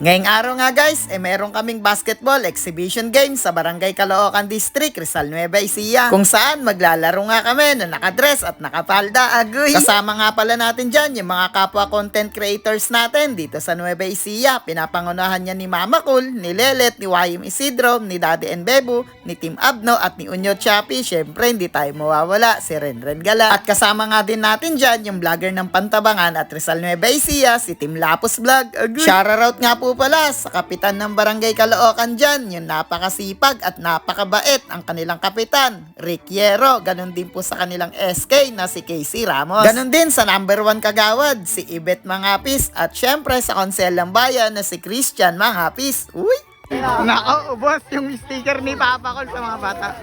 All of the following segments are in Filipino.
Ngayong araw nga guys, meron kaming basketball exhibition game sa Barangay Caloocan District, Rizal Nueva Ecija. Kung saan maglalaro nga kami na nakadress at nakapalda, agoy. Kasama nga pala natin dyan yung mga kapwa content creators natin dito sa Nueva Ecija. Pinapangunahan niya ni Mama Cool, ni Lelet, ni Wayim Isidro, ni Daddy and Bebu, ni Team Abno at ni Unyo Chappy. Syempre hindi tayo mawawala, si Renren Gala. At kasama nga din natin dyan yung vlogger ng Pantabangan at Rizal Nueva Ecija, si Team Lapus Vlog. Shoutout nga po pala sa kapitan ng Barangay Caloocan dyan, yung napakasipag at napakabait ang kanilang kapitan, Rick Yero. Ganon din po sa kanilang SK na si Casey Ramos. Ganon din sa number 1 kagawad, si Ibet Mangapis. At syempre sa konsel ng bayan na si Christian Mangapis. Uy! Nako, boss, yung sticker ni Papa Col sa mga bata.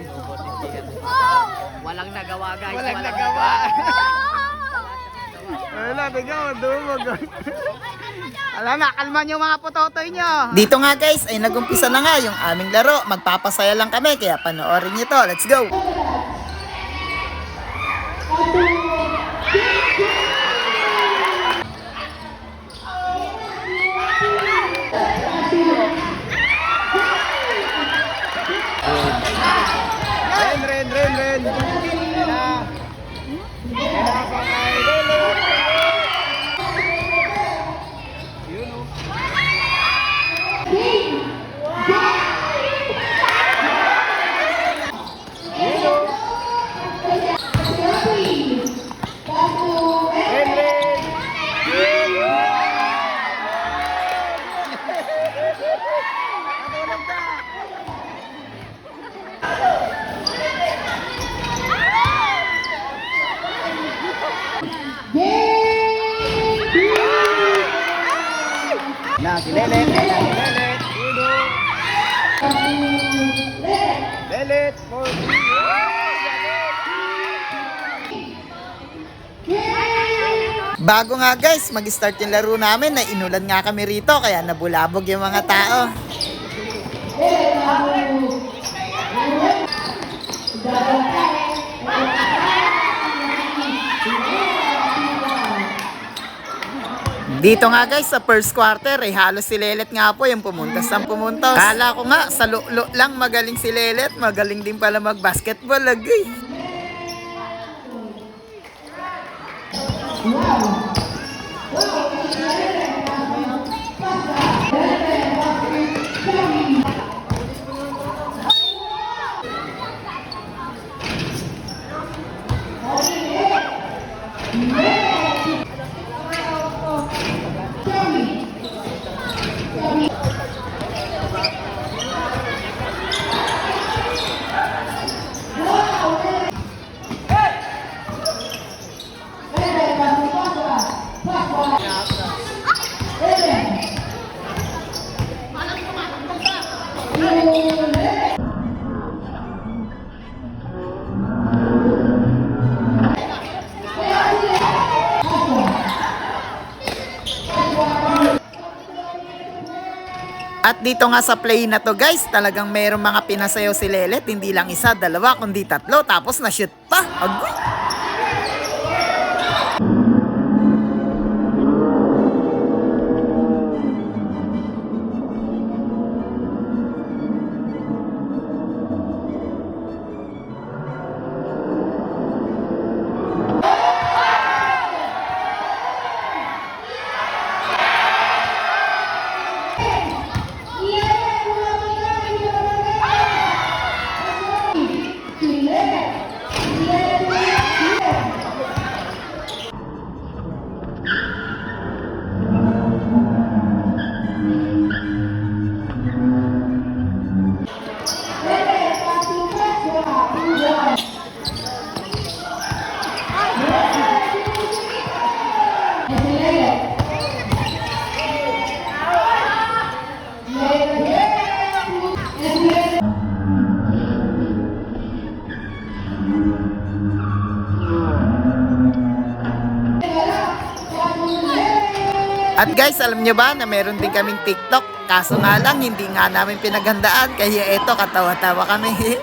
Walang nagawa guys. Walang nagawa. Wala, nagawa, dumog. Alam na, kalman yung mga putotoy nyo. Dito nga guys, ay nagumpisa na nga yung aming laro. Magpapasaya lang kami, kaya panoorin nyo to. Let's go! Ren. Na si Lelet. Lelet. Bago nga guys, mag-start yung laro namin, na inulan nga kami rito, kaya nabulabog yung mga tao. Dito nga guys sa first quarter halos si Lelet nga po yung pumuntas ng pumuntos. Kala ko nga sa lulo lang magaling si Lelet, magaling din pala mag-basketball lagi. At dito nga sa play na to guys, talagang mayroong mga pinasayaw si Lelet, hindi lang isa, dalawa, kundi tatlo, tapos na-shoot pa. Agoy! At guys, alam nyo ba na meron din kaming TikTok? Kaso nga lang, hindi nga namin pinaghandaan. Kaya eto, katawa-tawa kami.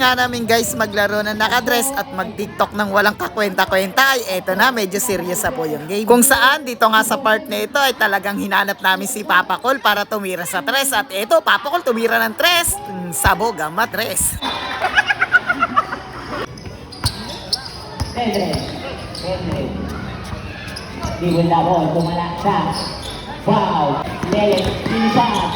nga namin guys maglaro na nakadress at mag-tiktok ng walang kakwenta-kwenta ay eto na, medyo serious na po yung game. Kung saan dito nga sa part na ito ay talagang hinanap namin si Papa Col para tumira sa tres. At eto, Papa Col tumira ng tres. Sabog ang matres. Di Labon, tumalaksa. Wow! Lelet, inisat.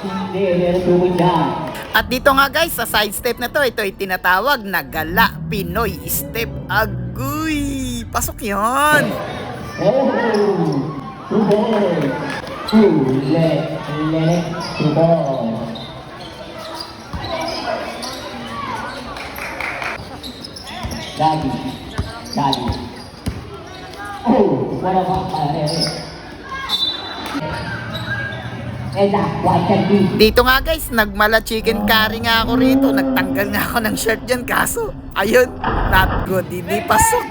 Hindi, meron tumundan. At dito nga guys, sa side step na to, ito ay tinatawag na Gala Pinoy Step. Agoy! Pasok yon. Oh! Tubol! Lelet, tubol. Dali. Oh, what about Dito nga guys, nagmala chicken curry nga ako rito. Nagtanggal nga ako ng shirt dyan. Kaso, ayun, not good. Hindi pasok.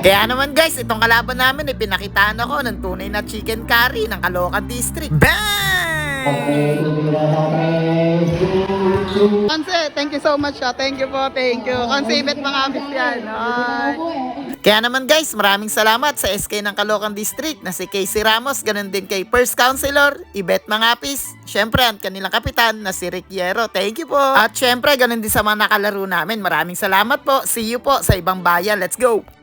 Kaya naman guys, itong kalaban namin, ipinakitaan ako ng tunay na chicken curry ng Caloocan District. Bang! Konse, thank you so much. Thank you po, thank you. Konse, bet mga abis yan. Kaya naman guys, maraming salamat sa SK ng Caloocan District na si Casey Ramos, ganun din kay First Councilor, Ibet Mangapis, syempre ang kanilang kapitan na si Rick Hierro. Thank you po. At syempre, ganun din sa mga nakalaro namin. Maraming salamat po. See you po sa ibang bayan. Let's go!